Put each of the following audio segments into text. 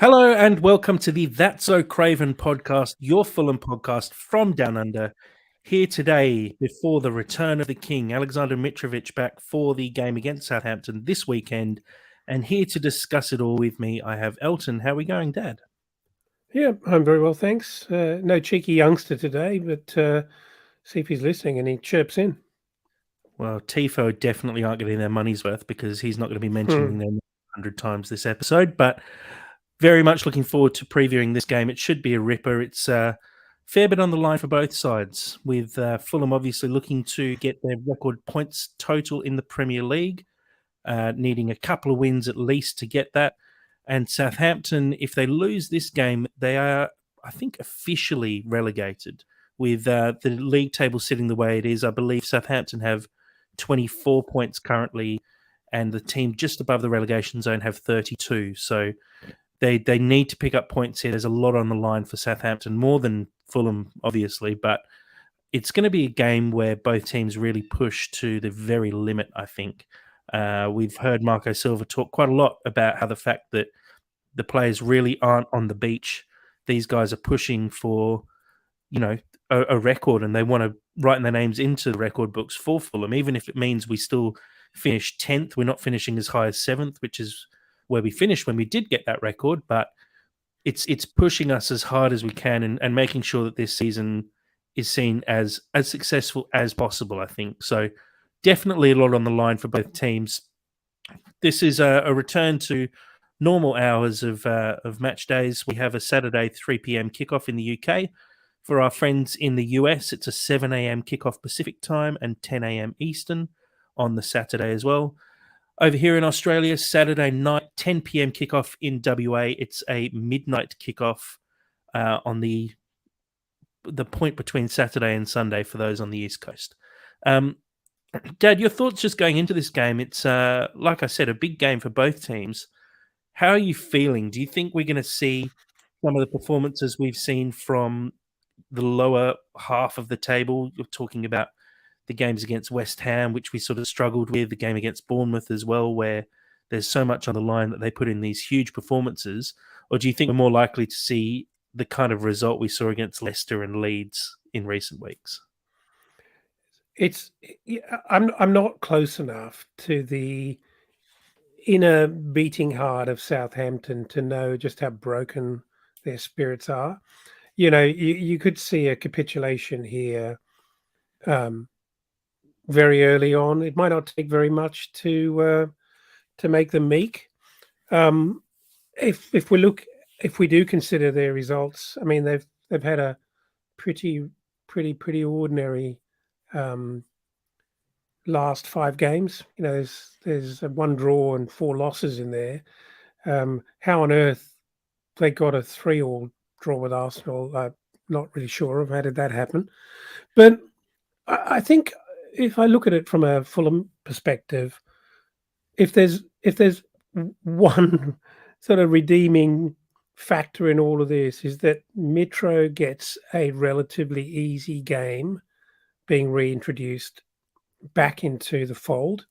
Hello and welcome to the That's So Craven podcast, your Fulham podcast from Down Under. Here today, before the return of the King, Alexander Mitrovic back for the game against Southampton this weekend. And here to discuss it all with me, I have Elton. How are we going, Dad? Yeah, I'm very well, thanks. No cheeky youngster today, but see if he's listening and he chirps in. Well, Tifo definitely aren't getting their money's worth because he's not going to be mentioning Hmm. them 100 times this episode, but very much looking forward to previewing this game. It should be a ripper. It's a fair bit on the line for both sides, with Fulham obviously looking to get their record points total in the Premier League, needing a couple of wins at least to get that. And Southampton, if they lose this game, they are, I think, officially relegated. With the league table sitting the way it is, I believe Southampton have 24 points currently, and the team just above the relegation zone have 32. So they need to pick up points here. There's a lot on the line for Southampton, more than Fulham, obviously, but it's going to be a game where both teams really push to the very limit, I think. We've heard Marco Silva talk quite a lot about how the fact that the players really aren't on the beach. These guys are pushing for, a record, and they want to write their names into the record books for Fulham, even if it means we still finish 10th. We're not finishing as high as 7th, which is where we finished when we did get that record, but it's pushing us as hard as we can and making sure that this season is seen as successful as possible, I think. So definitely a lot on the line for both teams. This is a return to normal hours of match days. We have a Saturday 3 p.m. kickoff in the UK. For our friends in the US, it's a 7 a.m. kickoff Pacific time and 10 a.m. Eastern on the Saturday as well. Over here in Australia, Saturday night, 10 p.m. kickoff in WA. It's a midnight kickoff on the point between Saturday and Sunday for those on the East Coast. Dad, your thoughts just going into this game? It's, like I said, a big game for both teams. How are you feeling? Do you think we're going to see some of the performances we've seen from the lower half of the table? You're talking about the games against West Ham, which we sort of struggled with, the game against Bournemouth as well, where there's so much on the line that they put in these huge performances? Or do you think we're more likely to see the kind of result we saw against Leicester and Leeds in recent weeks? I'm not close enough to the inner beating heart of Southampton to know just how broken their spirits are. You could see a capitulation here very early on. It might not take very much to make them meek. If we do consider their results, I mean they've had a pretty ordinary last 5 games. There's one draw and 4 losses in there. How on earth they got a 3-3 draw with Arsenal? I'm not really sure of how did that happen. But I think if I look at it from a Fulham perspective, if there's one sort of redeeming factor in all of this is that Mitro gets a relatively easy game being reintroduced back into the fold.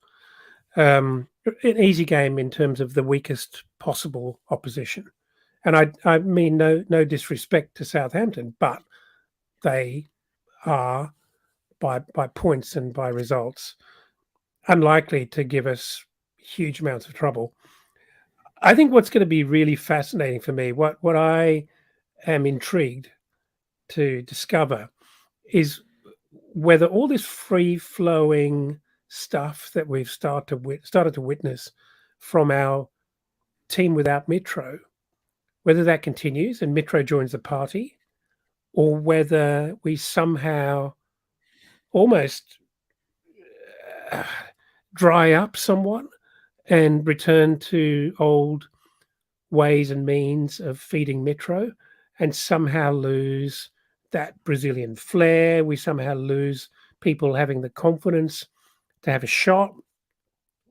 An easy game in terms of the weakest possible opposition. And I mean no disrespect to Southampton, but they are by points and by results unlikely to give us huge amounts of trouble. I think what's going to be really fascinating for me, what I am intrigued to discover, is whether all this free-flowing stuff that we've started to witness from our team without Mitro, whether that continues and Mitro joins the party, or whether we somehow almost dry up somewhat and return to old ways and means of feeding Mitro and somehow lose that Brazilian flair. We somehow lose people having the confidence to have a shot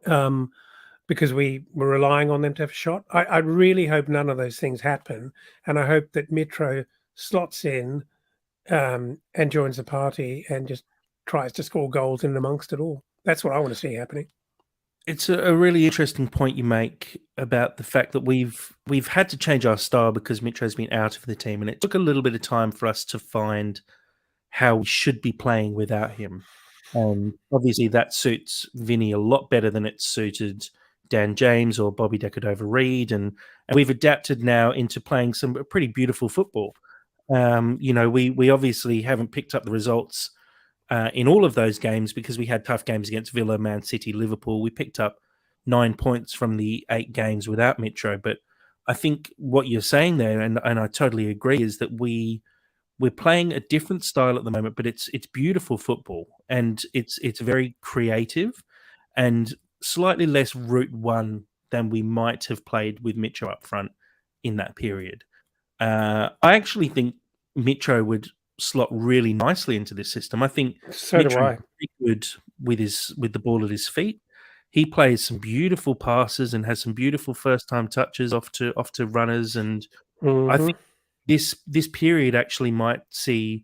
because we were relying on them to have a shot. I really hope none of those things happen. And I hope that Mitro slots in and joins the party and just tries to score goals in amongst it all. That's what I want to see happening. It's a really interesting point you make about the fact that we've had to change our style because Mitro's been out of the team, and it took a little bit of time for us to find how we should be playing without him. And obviously, that suits Vinny a lot better than it suited Dan James or Bobby Decordova-Reid, and we've adapted now into playing some pretty beautiful football. We obviously haven't picked up the results in all of those games because we had tough games against Villa, Man City, Liverpool. We picked up 9 points from the 8 games without Mitro. But I think what you're saying there, and I totally agree, is that we're playing a different style at the moment, but it's beautiful football and it's very creative and slightly less route one than we might have played with Mitro up front in that period. I actually think Mitro would slot really nicely into this system. I think So do Mitro's I. pretty good with the ball at his feet. He plays some beautiful passes and has some beautiful first time touches off to runners, and I Hmm. think this period actually might see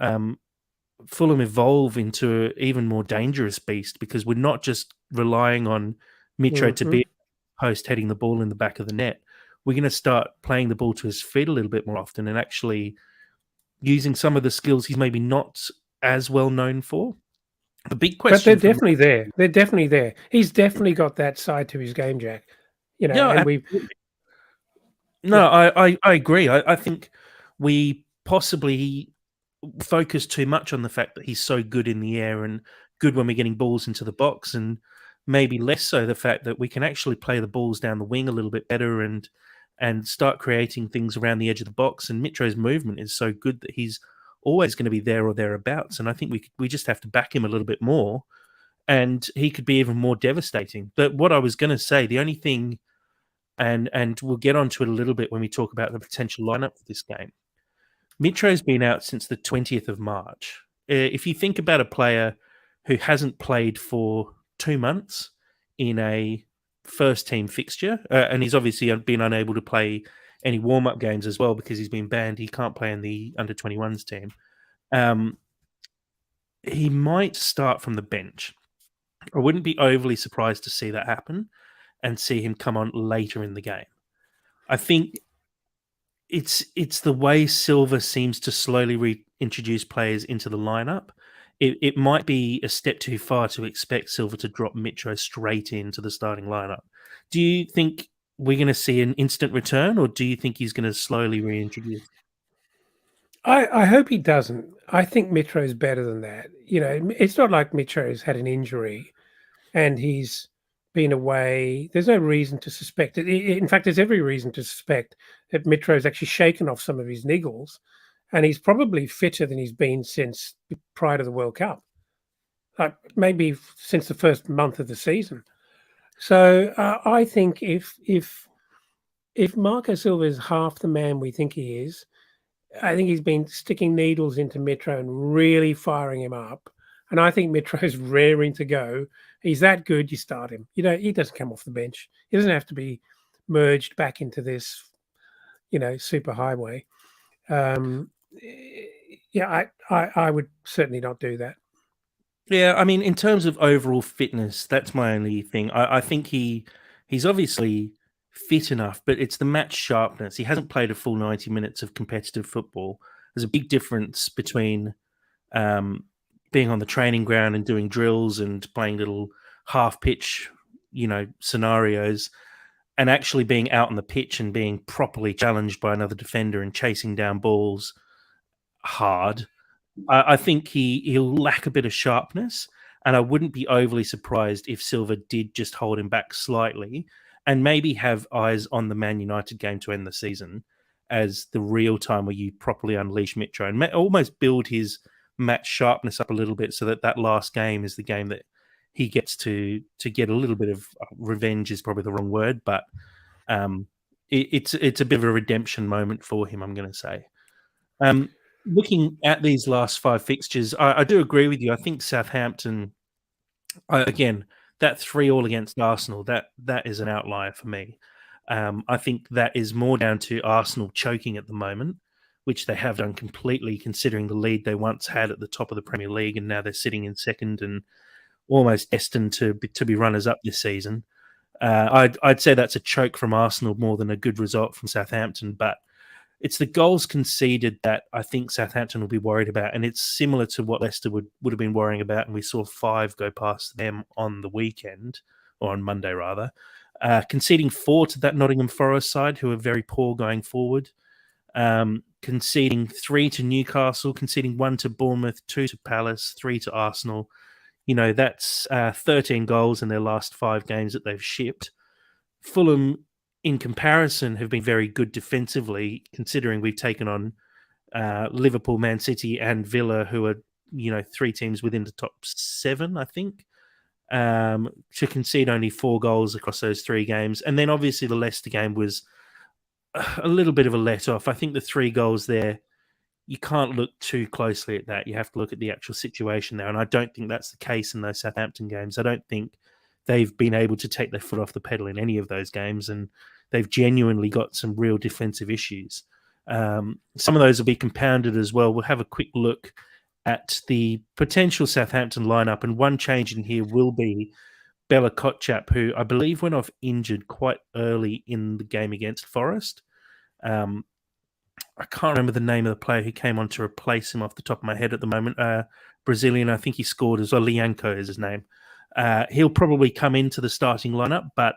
um, Fulham evolve into an even more dangerous beast because we're not just relying on Mitro to Hmm. be post heading the ball in the back of the net. We're going to start playing the ball to his feet a little bit more often and actually using some of the skills he's maybe not as well known for. The big But they're question for me, definitely there. They're definitely there. He's definitely got that side to his game, Jack. yeah, And we've absolutely. No, yeah. I agree. I think we possibly focus too much on the fact that he's so good in the air and good when we're getting balls into the box, and maybe less so the fact that we can actually play the balls down the wing a little bit better and start creating things around the edge of the box. And Mitro's movement is so good that he's always going to be there or thereabouts. And I think we just have to back him a little bit more, and he could be even more devastating. But what I was going to say, the only thing, and we'll get onto it a little bit when we talk about the potential lineup for this game. Mitro's been out since the 20th of March. If you think about a player who hasn't played for 2 months in a first team fixture, and he's obviously been unable to play any warm up games as well because he's been banned, he can't play in the under 21s team. Um, he might start from the bench. I wouldn't be overly surprised to see that happen and see him come on later in the game. I think it's the way Silver seems to slowly reintroduce players into the lineup. It might be a step too far to expect Silver to drop Mitro straight into the starting lineup. Do you think we're going to see an instant return, or do you think he's going to slowly reintroduce? I hope he doesn't. I think Mitro's better than that. It's not like Mitro's had an injury and he's been away. There's no reason to suspect it. In fact, there's every reason to suspect that Mitro's actually shaken off some of his niggles, and he's probably fitter than he's been since prior to the World Cup, like maybe since the first month of the season. So I think if Marco Silva is half the man we think he is, I think he's been sticking needles into Mitro and really firing him up. And I think Mitro's raring to go. He's that good, you start him. He doesn't come off the bench. He doesn't have to be merged back into this, super highway. Um, yeah, I would certainly not do that. Yeah, I mean, in terms of overall fitness, that's my only thing. I think he's obviously fit enough, but it's the match sharpness. He hasn't played a full 90 minutes of competitive football. There's a big difference between um, being on the training ground and doing drills and playing little half pitch, scenarios, and actually being out on the pitch and being properly challenged by another defender and chasing down balls hard. I think he'll lack a bit of sharpness, and I wouldn't be overly surprised if Silva did just hold him back slightly and maybe have eyes on the Man United game to end the season as the real time where you properly unleash Mitro and almost build his match sharpness up a little bit so that that last game is the game that he gets to get a little bit of revenge is probably the wrong word, but um, it's a bit of a redemption moment for him, I'm going to say. Um, Looking at these last five fixtures, I do agree with you. I think Southampton, again, that 3-3 against Arsenal, that is an outlier for me. I think that is more down to Arsenal choking at the moment, which they have done completely, considering the lead they once had at the top of the Premier League, and now they're sitting in second and almost destined to be runners up this season. I'd say that's a choke from Arsenal more than a good result from Southampton, but it's the goals conceded that I think Southampton will be worried about, and it's similar to what Leicester would have been worrying about, and we saw 5 go past them on the weekend, or on Monday rather. Conceding 4 to that Nottingham Forest side, who are very poor going forward. Conceding 3 to Newcastle, conceding 1 to Bournemouth, 2 to Palace, 3 to Arsenal. That's 13 goals in their last 5 games that they've shipped. Fulham, in comparison, have been very good defensively, considering we've taken on Liverpool, Man City, and Villa, who are 3 teams within the top 7, I think. To concede only 4 goals across those 3 games, and then obviously the Leicester game was a little bit of a let off. I think the 3 goals there, you can't look too closely at that. You have to look at the actual situation there, and I don't think that's the case in those Southampton games. I don't think they've been able to take their foot off the pedal in any of those games, and they've genuinely got some real defensive issues. Some of those will be compounded as well. We'll have a quick look at the potential Southampton lineup, and one change in here will be Bella Kotchap, who I believe went off injured quite early in the game against Forest. I can't remember the name of the player who came on to replace him off the top of my head at the moment. Brazilian, I think he scored as well. Lianco is his name. He'll probably come into the starting lineup, but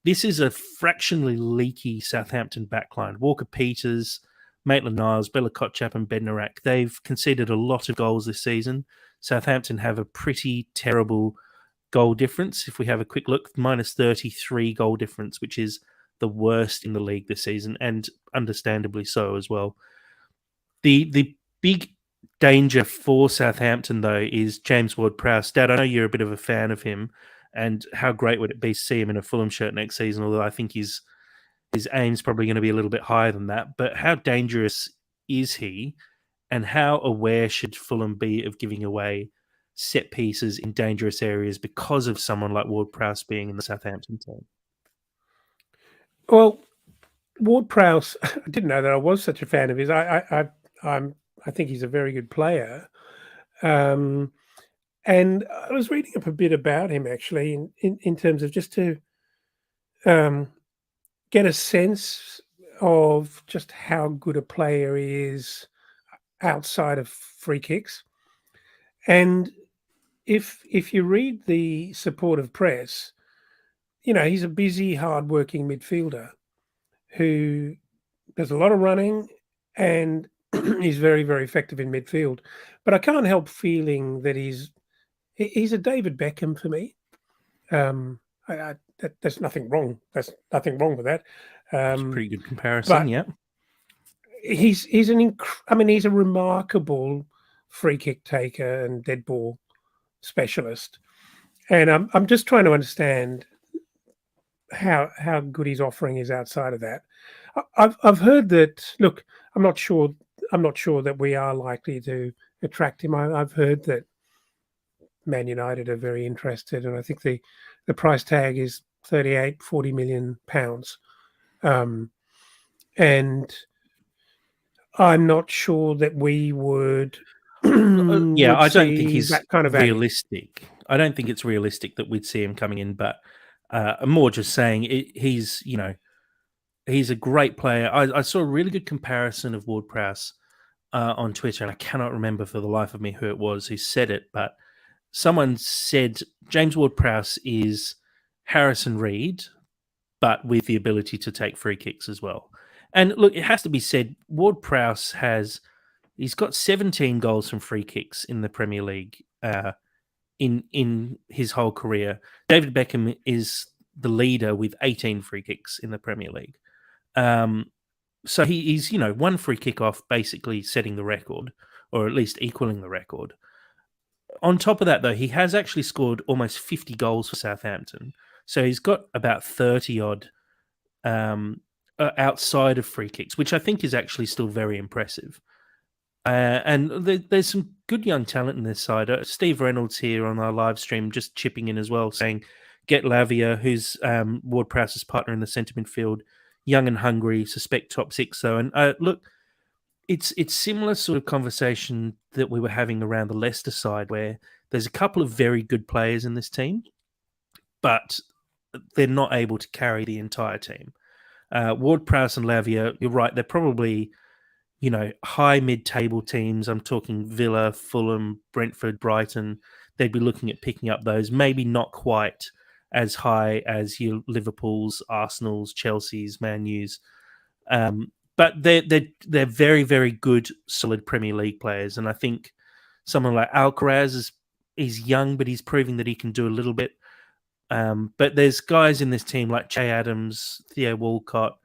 this is a fractionally leaky Southampton backline. Walker-Peters, Maitland-Niles, Bella Kotchap and Bednarak, they've conceded a lot of goals this season. Southampton have a pretty terrible goal difference. If we have a quick look, minus 33 goal difference, which is the worst in the league this season, and understandably so as well. The big danger for Southampton, though, is James Ward-Prowse. Dad, I know you're a bit of a fan of him, and how great would it be to see him in a Fulham shirt next season, although I think his aim's probably going to be a little bit higher than that. But how dangerous is he, and how aware should Fulham be of giving away set pieces in dangerous areas because of someone like Ward-Prowse being in the Southampton team? Well, Ward-Prowse, I didn't know that I was such a fan of his. I think he's a very good player. And I was reading up a bit about him, actually, in terms of just to get a sense of just how good a player he is outside of free kicks. And if you read the supportive press, he's a busy, hard-working midfielder who does a lot of running and he's very, very effective in midfield. But I can't help feeling that he's a David Beckham for me. There's nothing wrong. There's nothing wrong with that. It's a pretty good comparison, yeah. He's a remarkable free kick taker and dead ball specialist. And I'm just trying to understand how good his offering is outside of that. I've heard that. Look, I'm not sure that we are likely to attract him. I've heard that Man United are very interested, and I think the price tag is 40 million pounds. And I'm not sure that we would. I don't think he's that kind of realistic. I don't think it's realistic that we'd see him coming in, but I'm more just saying he's a great player. I saw a really good comparison of Ward-Prowse on Twitter, and I cannot remember for the life of me who it was who said it, but someone said James Ward-Prowse is Harrison Reed, but with the ability to take free kicks as well. And look, it has to be said, Ward-Prowse he's got 17 goals from free kicks in the Premier League in his whole career. David Beckham is the leader with 18 free kicks in the Premier League. So he's, 1 free kick off basically setting the record, or at least equaling the record. On top of that, though, he has actually scored almost 50 goals for Southampton. So he's got about 30-odd outside of free kicks, which I think is actually still very impressive. And there's some good young talent in this side. Steve Reynolds here on our live stream just chipping in as well, saying, get Lavia, who's Ward-Prowse's partner in the centre midfield, young and hungry, suspect top 6. So, and look, it's similar sort of conversation that we were having around the Leicester side, where There's a couple of very good players in this team, but they're not able to carry the entire team. Ward-Prowse and Lavia, you're right, they're probably, high mid-table teams. I'm talking Villa, Fulham, Brentford, Brighton. They'd be looking at picking up those, maybe not quite as high as your Liverpool's, Arsenal's, Chelsea's, Man U's. But they're very, very good, solid Premier League players. And I think someone like Alcaraz is young, but he's proving that he can do a little bit. But there's guys in this team like Che Adams, Theo Walcott,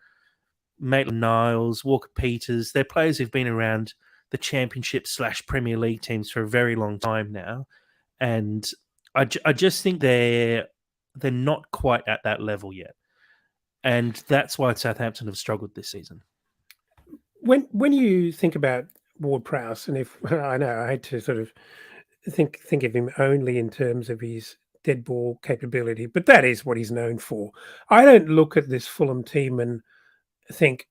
Maitland-Niles, Walker-Peters. They're players who've been around the Championship / Premier League teams for a very long time now. And I just think they're not quite at that level yet. And that's why Southampton have struggled this season. When you think about Ward-Prowse, and if I know I had to sort of think of him only in terms of his dead ball capability, but that is what he's known for. I don't look at this Fulham team and think,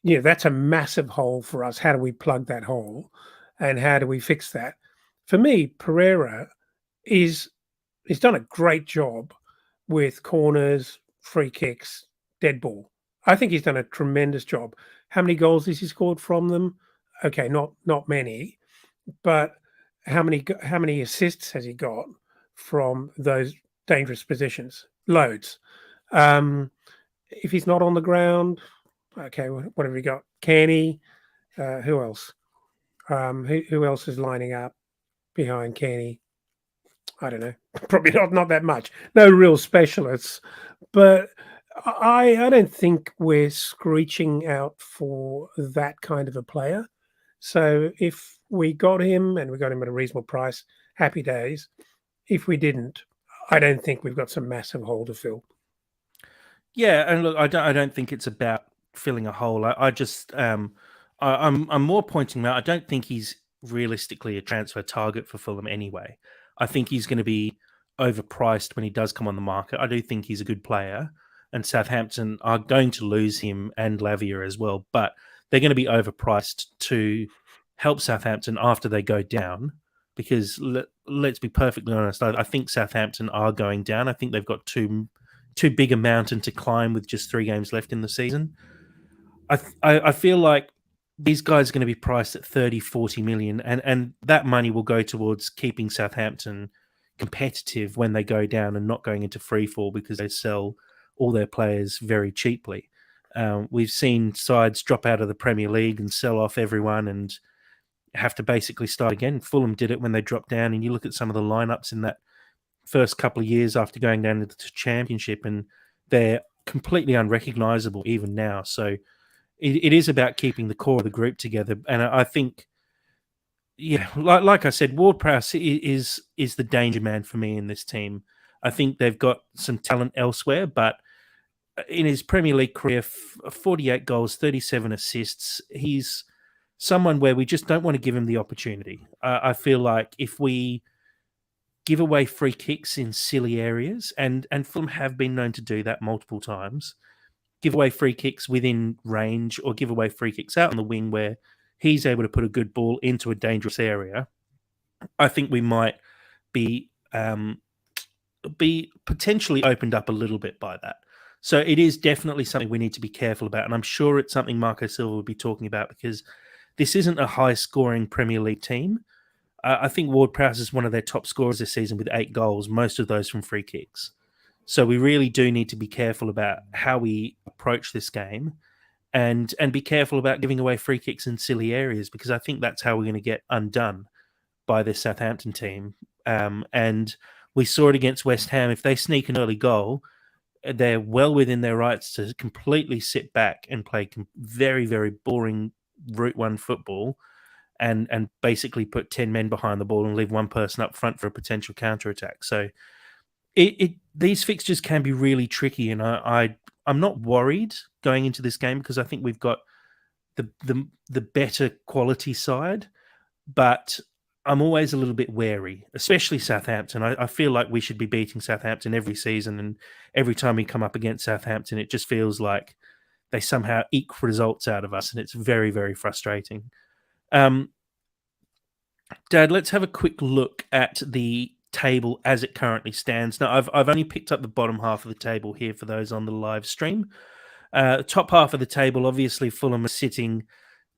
that's a massive hole for us. How do we plug that hole, and how do we fix that? For me, Pereira he's done a great job with corners, free kicks, dead ball. I think he's done a tremendous job. How many goals has he scored from them? Okay, not many, but how many assists has he got from those dangerous positions? Loads. If he's not on the ground, okay, what have we got? Canny. Who else? Who else is lining up behind Canny? I don't know. Probably not that much. No real specialists, but I don't think we're screeching out for that kind of a player. So if we got him and we got him at a reasonable price, happy days. If we didn't, I don't think we've got some massive hole to fill. Yeah, and look, I don't think it's about filling a hole. I'm more pointing out. I don't think he's realistically a transfer target for Fulham anyway. I think he's going to be overpriced when he does come on the market. I do think he's a good player, and Southampton are going to lose him and Lavia as well, but they're going to be overpriced to help Southampton after they go down. Because let's be perfectly honest, I think Southampton are going down. I think they've got too big a mountain to climb with just 3 games left in the season. I feel like these guys are going to be priced at 30, 40 million, and that money will go towards keeping Southampton competitive when they go down and not going into free fall because they sell all their players very cheaply. We've seen sides drop out of the Premier League and sell off everyone and have to basically start again. Fulham did it when they dropped down, and you look at some of the lineups in that first couple of years after going down into the Championship, and they're completely unrecognisable even now. So it is about keeping the core of the group together. And I think, like I said, Ward-Prowse is the danger man for me in this team. I think they've got some talent elsewhere, but in his Premier League career, 48 goals, 37 assists, he's someone where we just don't want to give him the opportunity. I feel like if we give away free kicks in silly areas, and Fulham have been known to do that multiple times, give away free kicks within range or give away free kicks out on the wing where he's able to put a good ball into a dangerous area, I think we might be potentially opened up a little bit by that. So it is definitely something we need to be careful about, and I'm sure it's something Marco Silva will be talking about because this isn't a high-scoring Premier League team. I think Ward-Prowse is one of their top scorers this season with 8 goals, most of those from free kicks. So we really do need to be careful about how we approach this game and be careful about giving away free kicks in silly areas because I think that's how we're going to get undone by this Southampton team. And we saw it against West Ham. If they sneak an early goal, they're well within their rights to completely sit back and play very, very boring Route 1 football and basically put 10 men behind the ball and leave one person up front for a potential counter-attack. So these fixtures can be really tricky, and I'm not worried going into this game because I think we've got the better quality side, but I'm always a little bit wary, especially Southampton. I feel like we should be beating Southampton every season, and every time we come up against Southampton, it just feels like they somehow eke results out of us, and it's very, very frustrating. Dad, let's have a quick look at the table as it currently stands. Now, I've only picked up the bottom half of the table here for those on the live stream. Top half of the table, obviously, Fulham are sitting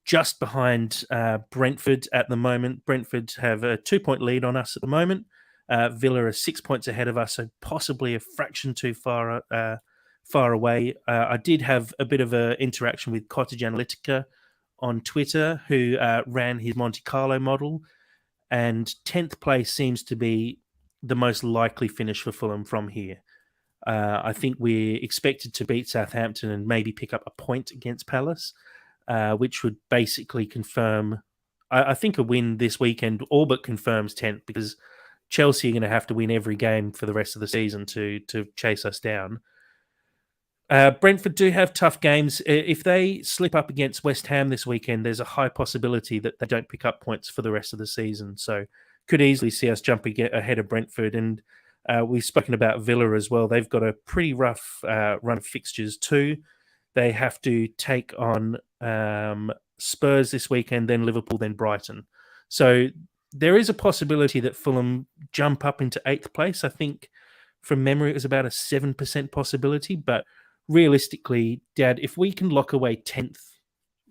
just behind Brentford at the moment. Brentford have a 2-point lead on us at the moment. Villa are 6 points ahead of us, so possibly a fraction too far away. I did have a bit of an interaction with Cottage Analytica on Twitter, who ran his Monte Carlo model, and 10th place seems to be the most likely finish for Fulham from here. I think we're expected to beat Southampton and maybe pick up a point against Palace, which would basically confirm. I think a win this weekend all but confirms 10th, because Chelsea are going to have to win every game for the rest of the season to chase us down. Brentford do have tough games. If they slip up against West Ham this weekend, there's a high possibility that they don't pick up points for the rest of the season. So could easily see us jumping ahead of Brentford. And we've spoken about Villa as well. They've got a pretty rough run of fixtures too. They have to take on Spurs this weekend, then Liverpool, then Brighton. So there is a possibility that Fulham jump up into 8th place. I think from memory it was about a 7% possibility, but realistically, Dad, if we can lock away 10th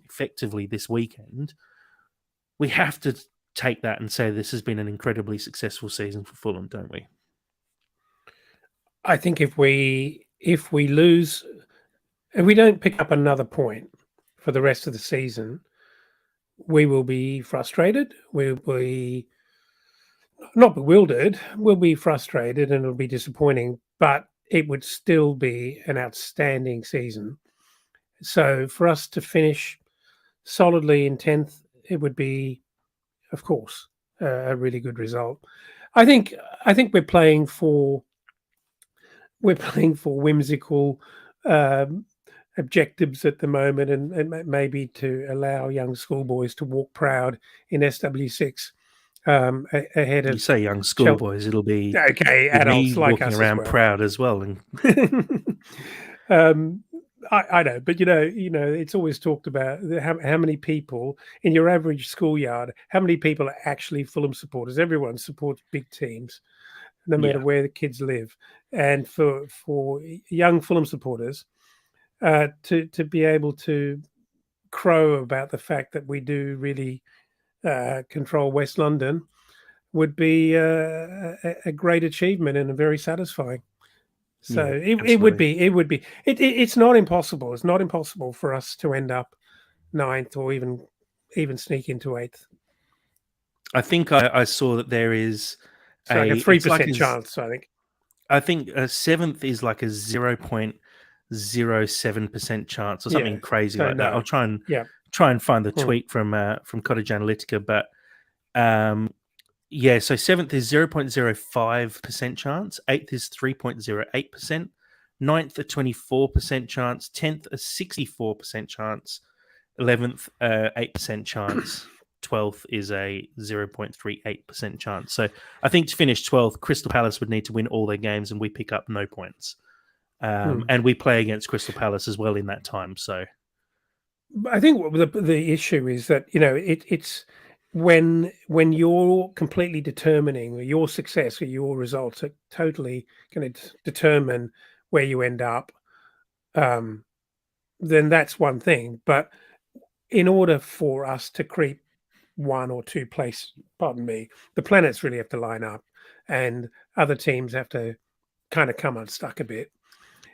effectively this weekend, we have to take that and say this has been an incredibly successful season for Fulham, don't we? I think if we lose, and we don't pick up another point for the rest of the season, we will be frustrated. We'll be not bewildered. We'll be frustrated, and it'll be disappointing. But it would still be an outstanding season. So for us to finish solidly in 10th, it would be, of course, a really good result. I think we're playing for whimsical objectives at the moment, and maybe to allow young schoolboys to walk proud in SW6 ahead of. You say young schoolboys, it'll be okay, adults me like walking us around as well. proud as well. I know, but it's always talked about how many people in your average schoolyard, how many people are actually Fulham supporters. Everyone supports big teams, no matter where the kids live. And for young Fulham supporters, to be able to crow about the fact that we do really control West London would be a great achievement and a very satisfying. So it would be. It's not impossible. It's not impossible for us to end up 9th or even sneak into 8th. I think I saw that there is like a 3% chance. I think 7th is like a 0.07% chance or something crazy like that. I'll try and find the tweet from Cottage Analytica, but so 7th is 0.05% chance, 8th is 3.08%, 9th a 24% chance, 10th a 64% chance, 11th 8% chance, 12th is a 0.38% chance. So I think to finish 12th, Crystal Palace would need to win all their games and we pick up no points. And we play against Crystal Palace as well in that time. So I think the issue is that it's when you're completely determining your success or your results are totally going to determine where you end up, then that's one thing. But in order for us to creep 1 or 2 place, the planets really have to line up, and other teams have to kind of come unstuck a bit.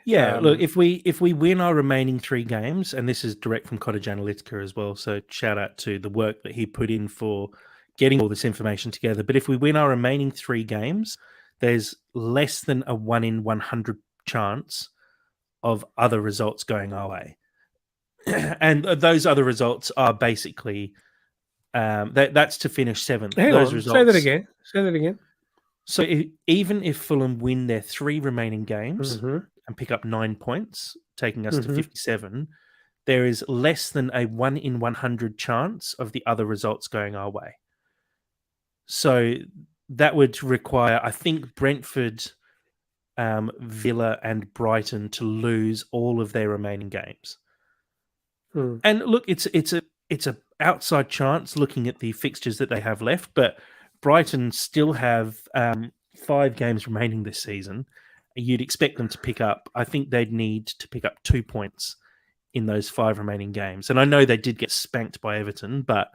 Yeah, look, if we win our remaining 3 games, and this is direct from Cottage Analytica as well, so shout out to the work that he put in for getting all this information together. But if we win our remaining 3 games, there's less than a 1 in 100 chance of other results going our way. And those other results are basically that's to finish 7th. Results, say that again. So even if Fulham win their 3 remaining games and pick up 9 points, taking us to 57, there is less than a 1 in 100 chance of the other results going our way. So that would require, I think, Brentford, Villa, and Brighton to lose all of their remaining games. And look, it's a outside chance looking at the fixtures that they have left, but Brighton still have 5 games remaining this season. You'd expect them to pick up, I think they'd need to pick up 2 points in those 5 remaining games. And I know they did get spanked by Everton, but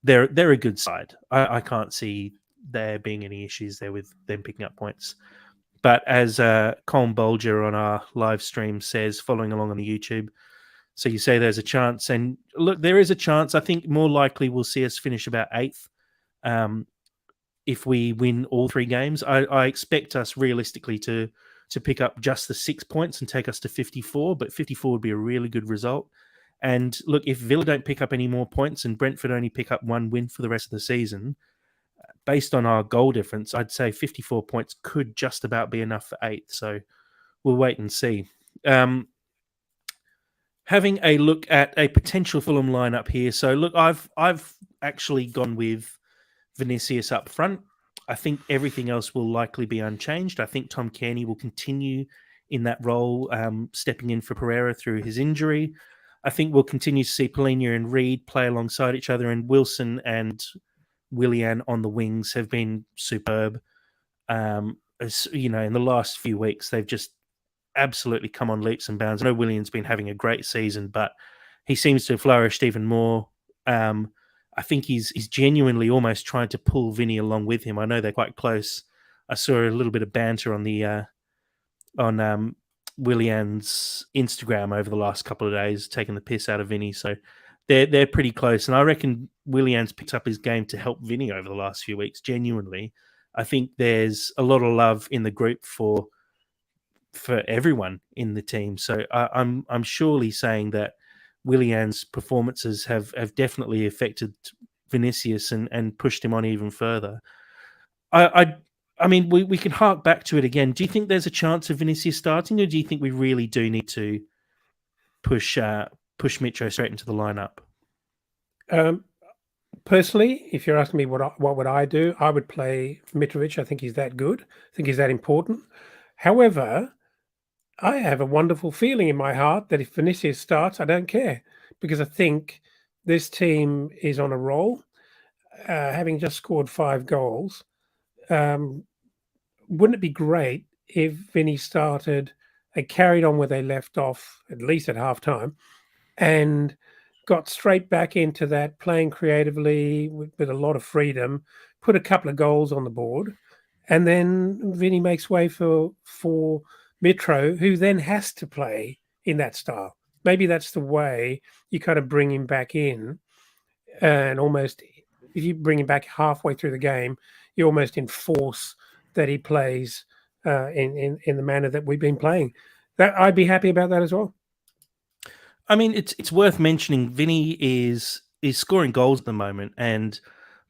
they're a good side. I can't see there being any issues there with them picking up points. But as Colin Bolger on our live stream says, following along on the YouTube, so you say there's a chance. And look, there is a chance. I think more likely we'll see us finish about 8th if we win all 3 games. I expect us realistically to pick up just the 6 points and take us to 54, but 54 would be a really good result. And look, if Villa don't pick up any more points and Brentford only pick up 1 win for the rest of the season, based on our goal difference, I'd say 54 points could just about be enough for 8th. So we'll wait and see. Having a look at a potential Fulham lineup here. So look, I've actually gone with Vinicius up front. I think everything else will likely be unchanged. I think Tom Cairney will continue in that role, stepping in for Pereira through his injury. I think we'll continue to see Polina and Reed play alongside each other, and Wilson and Willian on the wings have been superb. As you know, in the last few weeks, they've just absolutely come on leaps and bounds. I know Willian's been having a great season, but he seems to have flourished even more. I think he's genuinely almost trying to pull Vinny along with him. I know they're quite close. I saw a little bit of banter on the Willian's Instagram over the last couple of days, taking the piss out of Vinny. So they're pretty close, and I reckon Willian's picked up his game to help Vinny over the last few weeks. Genuinely, I think there's a lot of love in the group for everyone in the team. So I'm surely saying that Willian's performances have definitely affected Vinicius and pushed him on even further. I mean, we can hark back to it again. Do you think there's a chance of Vinicius starting, or do you think we really do need to push Mitro straight into the lineup? Personally, if you're asking me what would I do, I would play Mitrovic. I think he's that good. I think he's that important. However, I have a wonderful feeling in my heart that if Vinicius starts, I don't care, because I think this team is on a roll, having just scored 5 goals. Wouldn't it be great if Vinny started and carried on where they left off, at least at halftime, and got straight back into that, playing creatively with a lot of freedom, put a couple of goals on the board, and then Vinny makes way for Mitro, who then has to play in that style. Maybe that's the way you kind of bring him back in, and almost, if you bring him back halfway through the game, you almost enforce that he plays in the manner that we've been playing. That I'd be happy about that as well. I mean, it's worth mentioning Vinny is scoring goals at the moment, and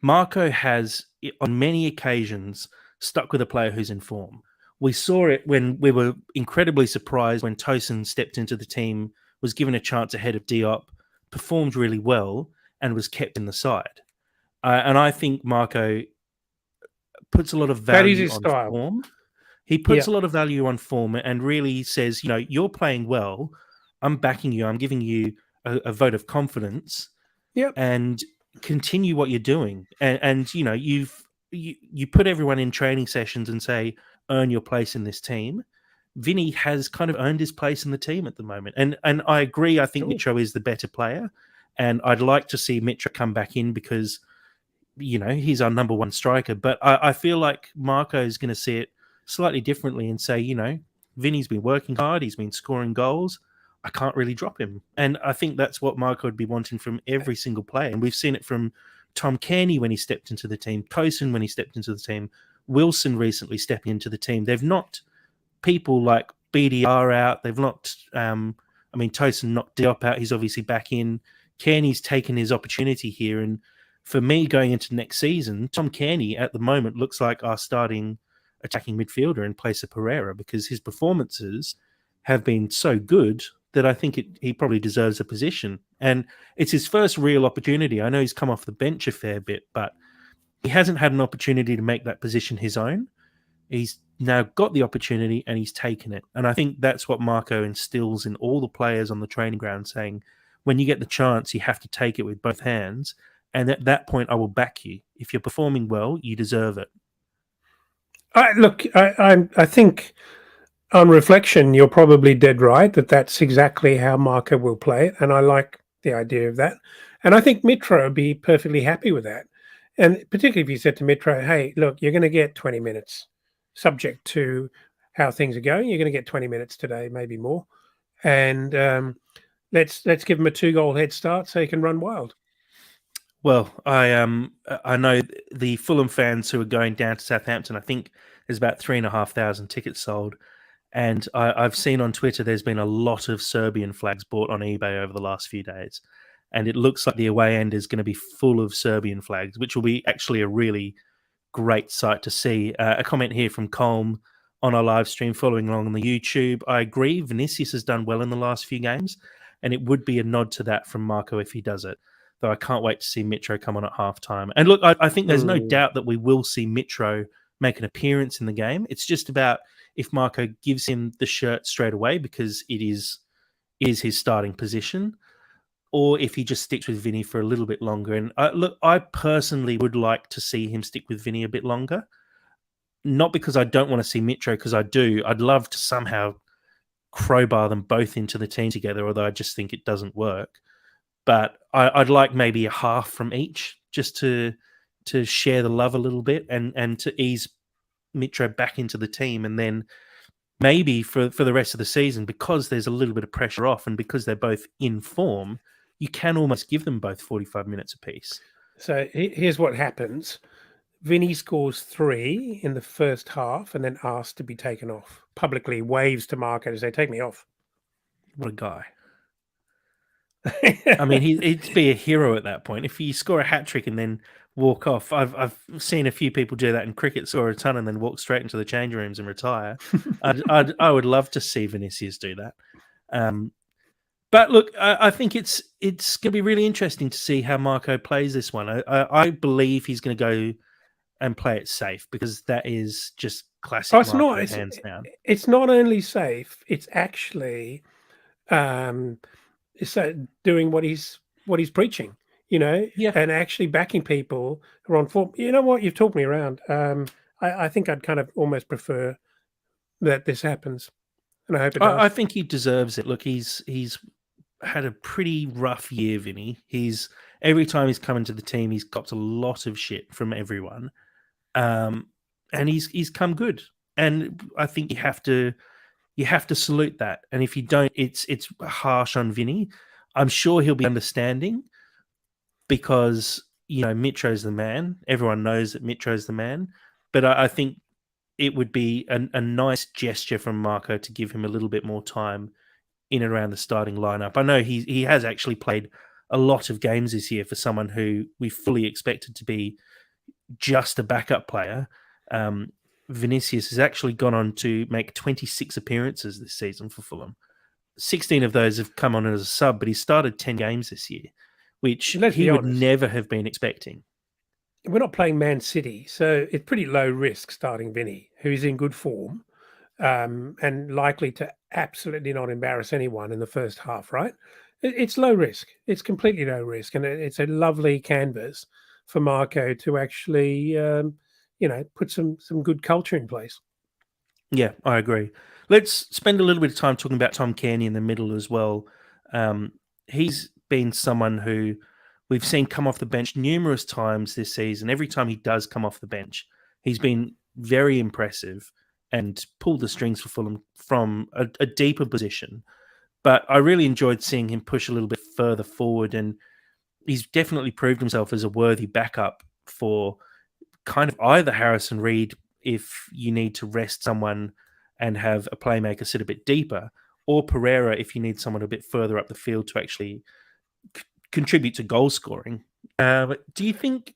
Marco has on many occasions stuck with a player who's in form. We saw it when we were incredibly surprised when Tosin stepped into the team, was given a chance ahead of Diop, performed really well, and was kept in the side. And I think Marco puts a lot of value on style. Form. He puts a lot of value on form and really says, you know, you're playing well. I'm backing you. I'm giving you a vote of confidence. Yep. And continue what you're doing. And you know, you put everyone in training sessions and say, earn your place in this team. Vinny has kind of earned his place in the team at the moment. And I agree, I think Mitro is the better player. And I'd like to see Mitro come back in because, you know, he's our number one striker. But I feel like Marco is going to see it slightly differently and say, you know, Vinny's been working hard. He's been scoring goals. I can't really drop him. And I think that's what Marco would be wanting from every single player. And we've seen it from Tom Cairney when he stepped into the team, Tosin when he stepped into the team, Wilson recently stepping into the team. They've knocked people like BDR out. They've knocked, Tosin knocked Diop out. He's obviously back in. Cairney's taken his opportunity here. And for me, going into next season, Tom Cairney at the moment looks like our starting attacking midfielder in place of Pereira because his performances have been so good that I think he probably deserves a position. And it's his first real opportunity. I know he's come off the bench a fair bit, but he hasn't had an opportunity to make that position his own. He's now got the opportunity and he's taken it. And I think that's what Marco instills in all the players on the training ground, saying, when you get the chance, you have to take it with both hands. And at that point, I will back you. If you're performing well, you deserve it. I think on reflection, you're probably dead right that that's exactly how Marco will play it, and I like the idea of that. And I think Mitro would be perfectly happy with that. And particularly if you said to Mitro, "Hey, look, you're going to get 20 minutes, subject to how things are going. You're going to get 20 minutes today, maybe more, and let's give him a 2-goal head start so he can run wild." Well, I know the Fulham fans who are going down to Southampton. I think there's about 3,500 tickets sold, and I've seen on Twitter there's been a lot of Serbian flags bought on eBay over the last few days, and it looks like the away end is going to be full of Serbian flags, which will be actually a really great sight to see. A comment here from Colm on our live stream following along on the YouTube. I agree, Vinicius has done well in the last few games, and it would be a nod to that from Marco if he does it. Though I can't wait to see Mitro come on at halftime. And look, I think there's no doubt that we will see Mitro make an appearance in the game. It's just about if Marco gives him the shirt straight away because it is his starting position, or if he just sticks with Vinny for a little bit longer. And look, I personally would like to see him stick with Vinny a bit longer. Not because I don't want to see Mitro, because I do. I'd love to somehow crowbar them both into the team together, although I just think it doesn't work. But I'd like maybe a half from each just to share the love a little bit and to ease Mitro back into the team. And then maybe for the rest of the season, because there's a little bit of pressure off and because they're both in form, you can almost give them both 45 minutes apiece. So here's what happens. Vinny scores 3 in the first half and then asks to be taken off. Publicly waves to Marco to say, "Take me off." What a guy. I mean, he'd be a hero at that point. If you score a hat trick and then walk off, I've seen a few people do that in cricket, score a ton and then walk straight into the change rooms and retire. I would love to see Vinicius do that. But look, I think it's going to be really interesting to see how Marco plays this one. I believe he's going to go and play it safe because that is just classic Marco, hands down. It's not only safe; it's actually so doing what he's preaching, and actually backing people who are on form. You know what? You've talked me around. I think I'd kind of almost prefer that this happens, and I hope it does. I think he deserves it. Look, he's had a pretty rough year, Vinny. Every time he's come into the team, he's copped a lot of shit from everyone, and he's come good. And I think you have to salute that. And if you don't, it's harsh on Vinny. I'm sure he'll be understanding because, Mitro's the man. Everyone knows that Mitro's the man. But I think it would be a nice gesture from Marco to give him a little bit more time in and around the starting lineup. I know he has actually played a lot of games this year for someone who we fully expected to be just a backup player. Vinicius has actually gone on to make 26 appearances this season for Fulham. 16 of those have come on as a sub, but he started 10 games this year, which he would never have been expecting. We're not playing Man City, so it's pretty low risk starting Vinny, who's in good form and likely to absolutely not embarrass anyone in the first half, right? It's low risk. It's completely low risk, and it's a lovely canvas for Marco to actually put some good culture in place. Yeah, I agree. Let's spend a little bit of time talking about Tom Cairney in the middle as well. He's been someone who we've seen come off the bench numerous times this season. Every time he does come off the bench, he's been very impressive and pulled the strings for Fulham from a deeper position. But I really enjoyed seeing him push a little bit further forward, and he's definitely proved himself as a worthy backup for kind of either Harrison Reed if you need to rest someone and have a playmaker sit a bit deeper, or Pereira if you need someone a bit further up the field to actually contribute to goal scoring. But do you think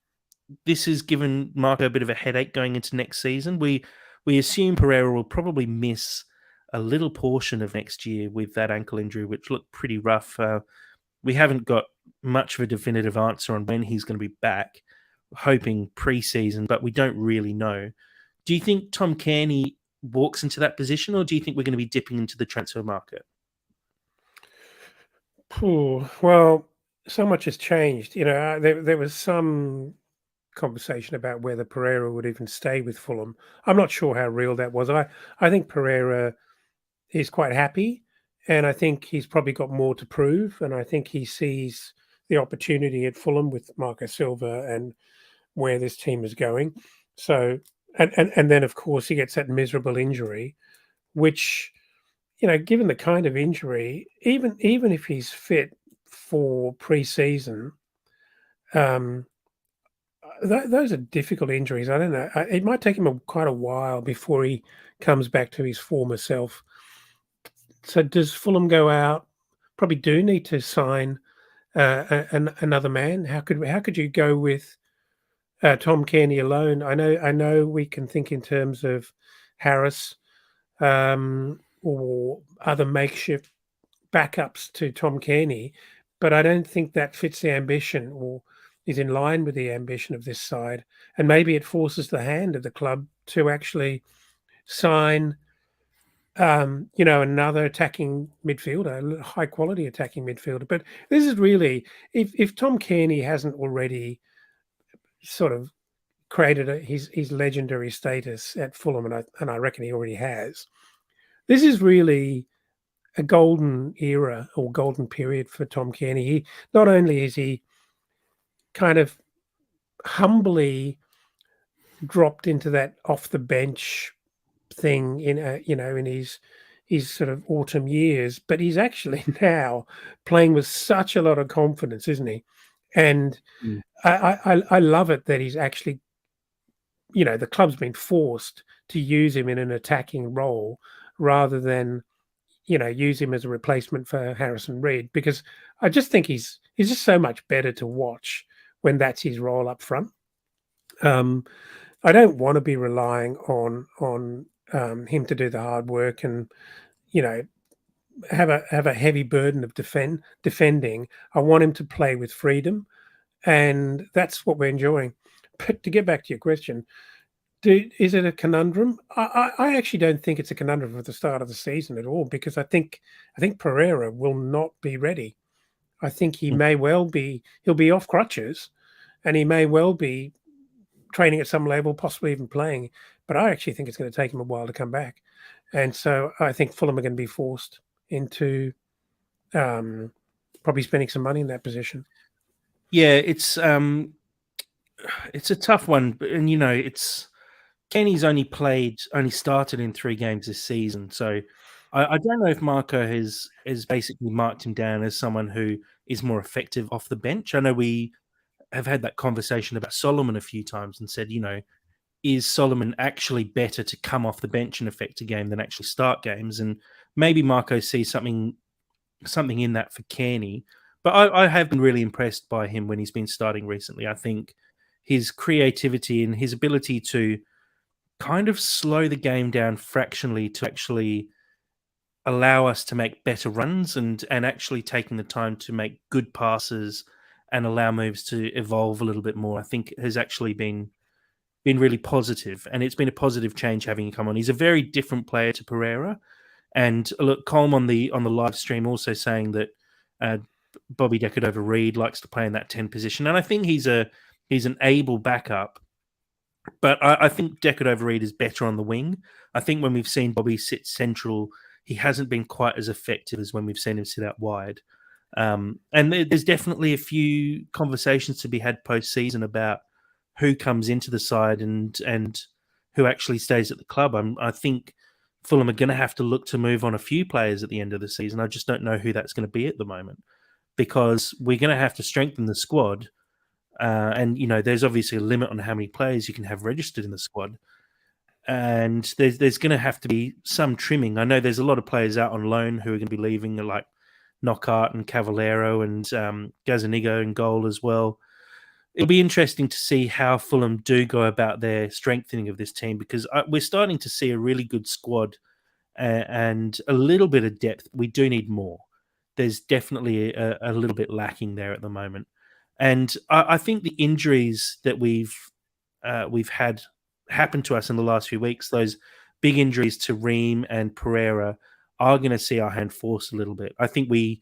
this has given Marco a bit of a headache going into next season? We assume Pereira will probably miss a little portion of next year with that ankle injury, which looked pretty rough. We haven't got much of a definitive answer on when he's going to be back, hoping pre-season, but we don't really know. Do you think Tom Cairney walks into that position, or do you think we're going to be dipping into the transfer market? Well, so much has changed. There was some conversation about whether Pereira would even stay with Fulham. I'm not sure how real that was. I think Pereira is quite happy, and I think he's probably got more to prove. And I think he sees the opportunity at Fulham with Marco Silva and where this team is going. So, and then of course he gets that miserable injury, which, given the kind of injury, even if he's fit for pre-season, um, those are difficult injuries. I don't know. It might take him quite a while before he comes back to his former self. So does Fulham go out? Probably do need to sign another man. How could you go with Tom Kearney alone? I know we can think in terms of Harris, or other makeshift backups to Tom Kearney, but I don't think that fits the ambition or is in line with the ambition of this side. And maybe it forces the hand of the club to actually sign, another attacking midfielder, a high quality attacking midfielder. But this is really, if Tom Kearney hasn't already sort of created his legendary status at Fulham, and I reckon he already has. This is really a golden era or golden period for Tom Kearney. He not only is he kind of humbly dropped into that off the bench thing in his sort of autumn years, but he's actually now playing with such a lot of confidence, isn't he? And Mm. I love it that he's actually, the club's been forced to use him in an attacking role rather than, use him as a replacement for Harrison Reed, because I just think he's just so much better to watch when that's his role up front. Um, I don't want to be relying on him to do the hard work and, you know have a heavy burden of defending. I want him to play with freedom, and that's what we're enjoying. But to get back to your question, is it a conundrum? I actually don't think it's a conundrum at the start of the season at all, because I think Pereira will not be ready. I think he Mm. may well be. He'll be off crutches, and he may well be training at some level, possibly even playing. But I actually think it's going to take him a while to come back, and so I think Fulham are going to be forced into, um, probably spending some money in that position. Yeah, it's a tough one, and it's Kenny's only started in 3 games this season, so I don't know if Marco has basically marked him down as someone who is more effective off the bench. I know we have had that conversation about Solomon a few times and said, is Solomon actually better to come off the bench and affect a game than actually start games? And maybe Marco sees something in that for Kearney. But I have been really impressed by him when he's been starting recently. I think his creativity and his ability to kind of slow the game down fractionally to actually allow us to make better runs and actually taking the time to make good passes and allow moves to evolve a little bit more, I think has actually been really positive, and it's been a positive change having him come on. He's a very different player to Pereira, and look, Colm on the live stream also saying that uh, Bobby Decordova-Reid likes to play in that 10 position, and I think he's an able backup. But I think Decordova-Reid is better on the wing. I think when we've seen Bobby sit central, he hasn't been quite as effective as when we've seen him sit out wide. And there's definitely a few conversations to be had post-season about who comes into the side and who actually stays at the club. I think Fulham are going to have to look to move on a few players at the end of the season. I just don't know who that's going to be at the moment, because we're going to have to strengthen the squad. And there's obviously a limit on how many players you can have registered in the squad, and there's going to have to be some trimming. I know there's a lot of players out on loan who are going to be leaving, like Knockaert and Cavallero and Gazzaniga in goal as well. It'll be interesting to see how Fulham do go about their strengthening of this team, because we're starting to see a really good squad and a little bit of depth. We do need more. There's definitely a little bit lacking there at the moment. And I think the injuries that we've had happen to us in the last few weeks, those big injuries to Ream and Pereira, are going to see our hand forced a little bit. I think we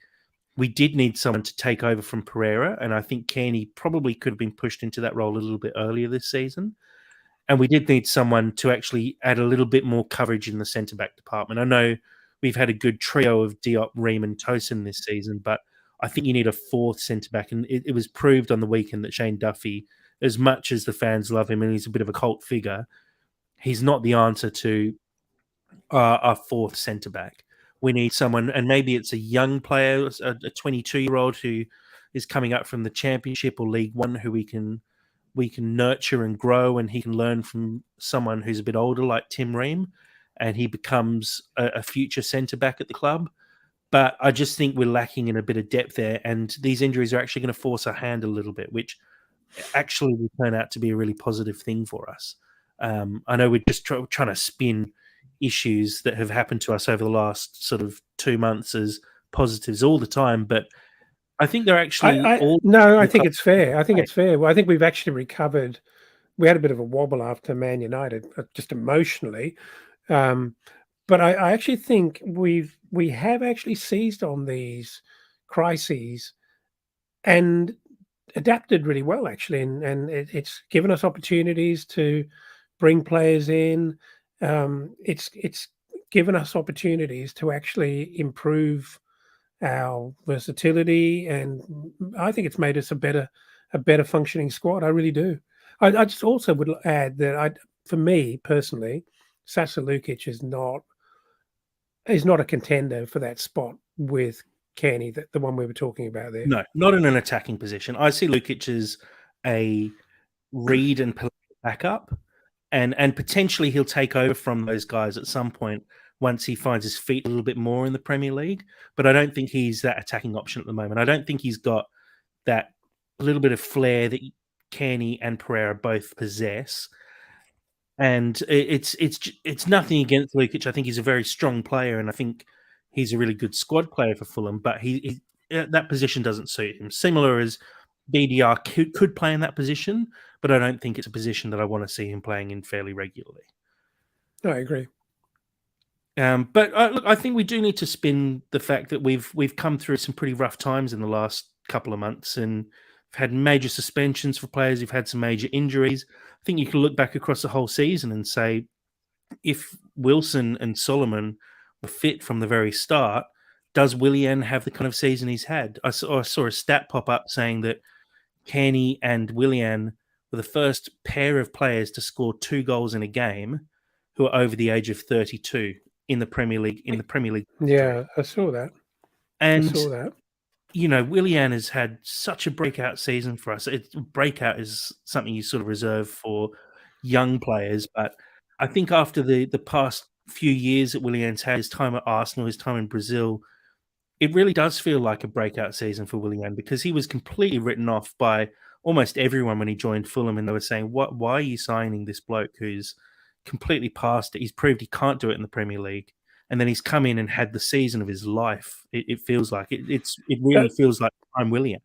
we did need someone to take over from Pereira, and I think Kearney probably could have been pushed into that role a little bit earlier this season. And we did need someone to actually add a little bit more coverage in the centre-back department. I know we've had a good trio of Diop, Ream and Tosin this season, but I think you need a fourth centre-back. And it was proved on the weekend that Shane Duffy, as much as the fans love him and he's a bit of a cult figure, he's not the answer to our fourth centre-back. We need someone, and maybe it's a young player, a 22-year-old who is coming up from the Championship or League One, who we can nurture and grow, and he can learn from someone who's a bit older like Tim Ream, and he becomes a future centre-back at the club. But I just think we're lacking in a bit of depth there, and these injuries are actually going to force our hand a little bit, which actually will turn out to be a really positive thing for us. I know we're just trying to spin issues that have happened to us over the last sort of 2 months as positives all the time, but I think they're actually I think it's fair. I think it's fair. Well, I think we've actually recovered. We had a bit of a wobble after Man United, just emotionally. But I actually think we have actually seized on these crises and adapted really well, actually, and it's given us opportunities to bring players in. It's given us opportunities to actually improve our versatility, and I think it's made us a better functioning squad. I really do. I just also would add that for me personally, Sasa Lukic is not a contender for that spot with Kearney, the one we were talking about there. No, not in an attacking position. I see Lukic as a read and backup, and potentially he'll take over from those guys at some point once he finds his feet a little bit more in the Premier League. But I don't think he's that attacking option at the moment. I don't think he's got that little bit of flair that Kearney and Pereira both possess. And it's nothing against Lukic. I think he's a very strong player, and I think he's a really good squad player for Fulham. But he that position doesn't suit him. Similar as BDR could play in that position, but I don't think it's a position that I want to see him playing in fairly regularly. No, I agree. But look, I think we do need to spin the fact that we've come through some pretty rough times in the last couple of months, and we've had major suspensions for players. We've had some major injuries. I think you can look back across the whole season and say, if Wilson and Solomon were fit from the very start, does Willian have the kind of season he's had? I saw a stat pop up saying that Kearney and Willian were the first pair of players to score 2 goals in a game who are over the age of 32 in the Premier League. Yeah, I saw that. And Willian has had such a breakout season for us. Breakout is something you sort of reserve for young players, but I think after the past few years that Willian's had, his time at Arsenal, his time in Brazil, it really does feel like a breakout season for Willian, because he was completely written off by almost everyone when he joined Fulham, and they were saying, why are you signing this bloke who's completely past it? He's proved he can't do it in the Premier League. And then he's come in and had the season of his life. It feels like it really feels like I'm Willian.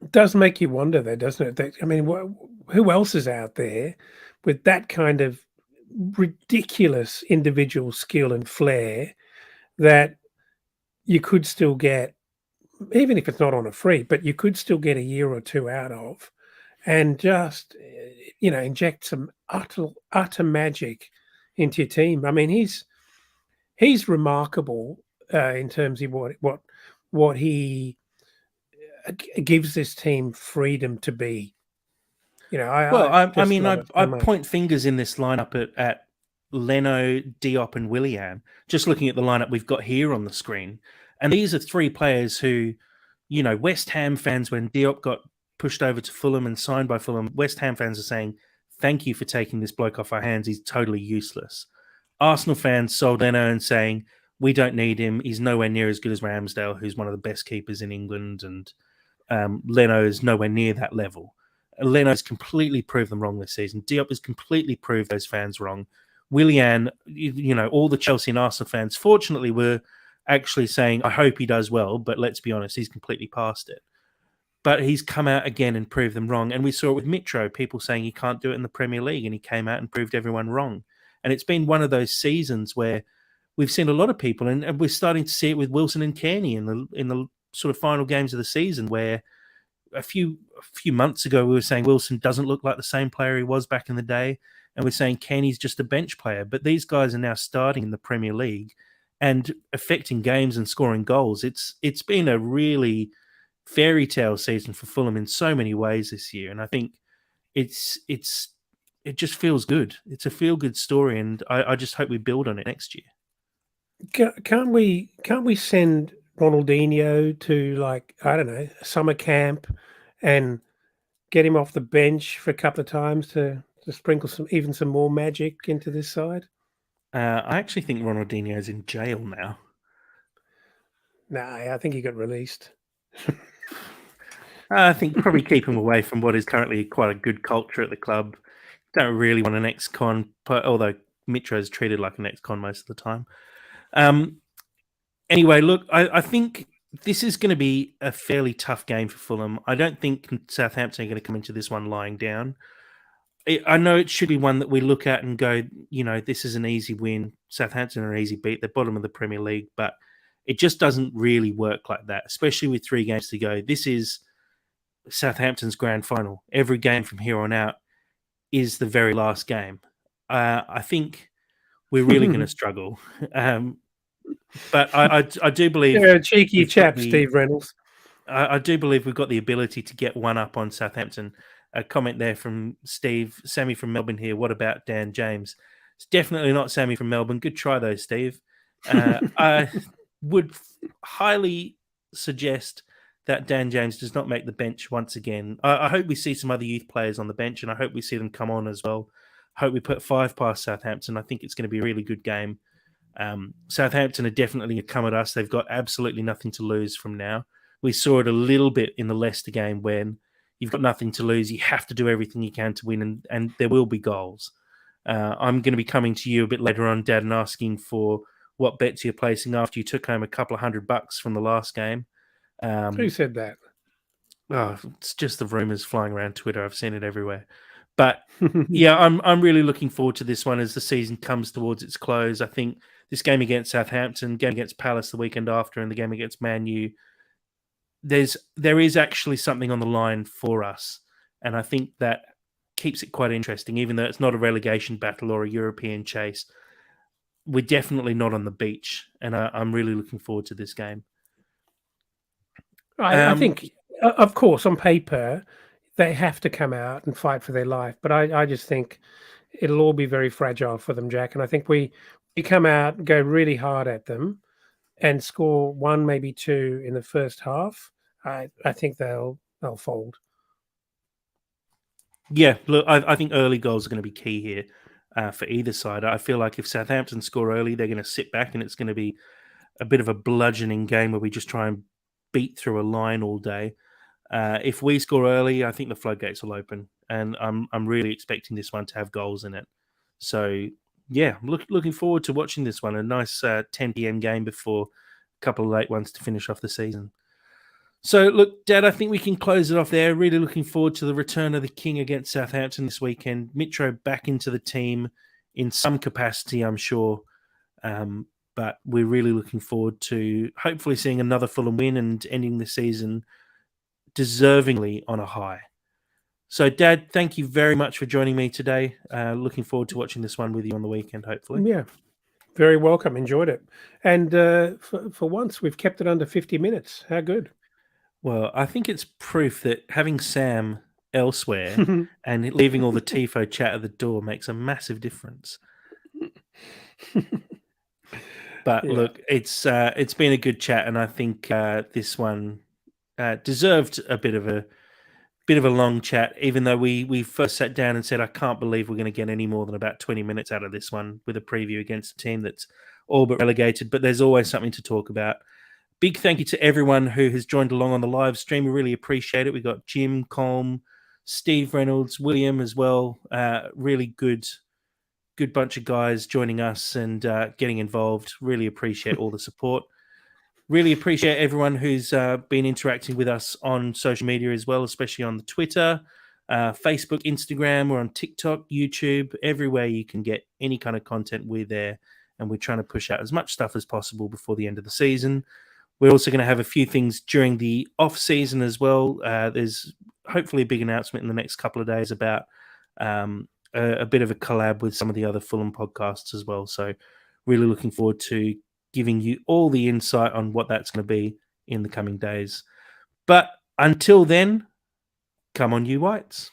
It does make you wonder, though, doesn't it? I mean, who else is out there with that kind of ridiculous individual skill and flair that you could still get, even if it's not on a free, but you could still get a year or two out of, and just inject some utter magic into your team. I mean, he's remarkable in terms of what he gives this team freedom to be. I point fingers in this lineup at Leno, Diop, and Willian. Just looking at the lineup we've got here on the screen, and these are 3 players who, West Ham fans, when Diop got pushed over to Fulham and signed by Fulham, West Ham fans are saying, "Thank you for taking this bloke off our hands. He's totally useless." Arsenal fans sold Leno and saying, "We don't need him. He's nowhere near as good as Ramsdale, who's one of the best keepers in England, and Leno is nowhere near that level." Leno's completely proved them wrong this season. Diop has completely proved those fans wrong. Willian, all the Chelsea and Arsenal fans, fortunately, were actually saying, "I hope he does well," but let's be honest, he's completely past it. But he's come out again and proved them wrong. And we saw it with Mitro, people saying he can't do it in the Premier League, and he came out and proved everyone wrong. And it's been one of those seasons where we've seen a lot of people, and we're starting to see it with Wilson and Kearney in the sort of final games of the season where a few months ago we were saying Wilson doesn't look like the same player he was back in the day, and we're saying Kenny's just a bench player. But these guys are now starting in the Premier League and affecting games and scoring goals. It's been a really fairy tale season for Fulham in so many ways this year, and I think it just feels good. It's a feel good story, and I just hope we build on it next year. Can't we send Ronaldinho to, like, I don't know, summer camp and get him off the bench for a couple of times to sprinkle some more magic into this side? I actually think Ronaldinho's in jail now. Nah, I think he got released. I think probably keep him away from what is currently quite a good culture at the club. Don't really want an ex-con, although Mitro's treated like an ex-con most of the time. Anyway, look, I think this is going to be a fairly tough game for Fulham. I don't think Southampton are going to come into this one lying down. I know it should be one that we look at and go, this is an easy win. Southampton are an easy beat. They're bottom of the Premier League, but it just doesn't really work like that, especially with 3 games to go. This is Southampton's grand final. Every game from here on out is the very last game. I think we're really going to struggle. But I do believe... You're a cheeky chap, Steve Reynolds. I do believe we've got the ability to get one up on Southampton. A comment there from Steve. Sammy from Melbourne here. What about Dan James? It's definitely not Sammy from Melbourne. Good try, though, Steve. I would highly suggest that Dan James does not make the bench once again. I hope we see some other youth players on the bench, and I hope we see them come on as well. I hope we put 5 past Southampton. I think it's going to be a really good game. Southampton are definitely going to come at us. They've got absolutely nothing to lose from now. We saw it a little bit in the Leicester game when you've got nothing to lose. You have to do everything you can to win, and there will be goals. I'm going to be coming to you a bit later on, Dad, and asking for what bets you're placing after you took home a couple of $100 from the last game. Who said that? Oh, it's just the rumours flying around Twitter. I've seen it everywhere. But yeah, I'm really looking forward to this one as the season comes towards its close. I think this game against Southampton, game against Palace the weekend after, and the game against Man U, there is actually something on the line for us. And I think that keeps it quite interesting, even though it's not a relegation battle or a European chase. We're definitely not on the beach, and I'm really looking forward to this game. I think, of course, on paper, they have to come out and fight for their life. But I just think it'll all be very fragile for them, Jack. And I think we come out and go really hard at them and score 1, maybe 2 in the first half. I think they'll fold. Yeah, look, I think early goals are going to be key here for either side. I feel like if Southampton score early, they're going to sit back and it's going to be a bit of a bludgeoning game where we just try and beat through a line all day. If we score early, I think the floodgates will open, and I'm really expecting this one to have goals in it. So yeah, looking forward to watching this one. A nice 10 p.m. game before a couple of late ones to finish off the season. So look, Dad, I think we can close it off there. Really looking forward to the return of the King against Southampton this weekend. Mitro back into the team in some capacity, I'm sure. But we're really looking forward to hopefully seeing another Fulham win and ending the season deservingly on a high. So, Dad, thank you very much for joining me today. Looking forward to watching this one with you on the weekend, hopefully. Yeah, very welcome. Enjoyed it. And for once, we've kept it under 50 minutes. How good. Well, I think it's proof that having Sam elsewhere and leaving all the TIFO chat at the door makes a massive difference. But look, it's been a good chat, and I think this one deserved a bit of a long chat. Even though we first sat down and said, I can't believe we're going to get any more than about 20 minutes out of this one with a preview against a team that's all but relegated. But there's always something to talk about. Big thank you to everyone who has joined along on the live stream. We really appreciate it. We got Jim, Colm, Steve Reynolds, William as well. Really good bunch of guys joining us and getting involved. Really appreciate all the support. Really appreciate everyone who's been interacting with us on social media as well, especially on the Twitter, Facebook, Instagram. We're on TikTok, YouTube, everywhere you can get any kind of content, we're there. And we're trying to push out as much stuff as possible before the end of the season. We're also going to have a few things during the off season as well. There's hopefully a big announcement in the next couple of days about a bit of a collab with some of the other Fulham podcasts as well. So really looking forward to giving you all the insight on what that's going to be in the coming days. But until then, come on, you Whites.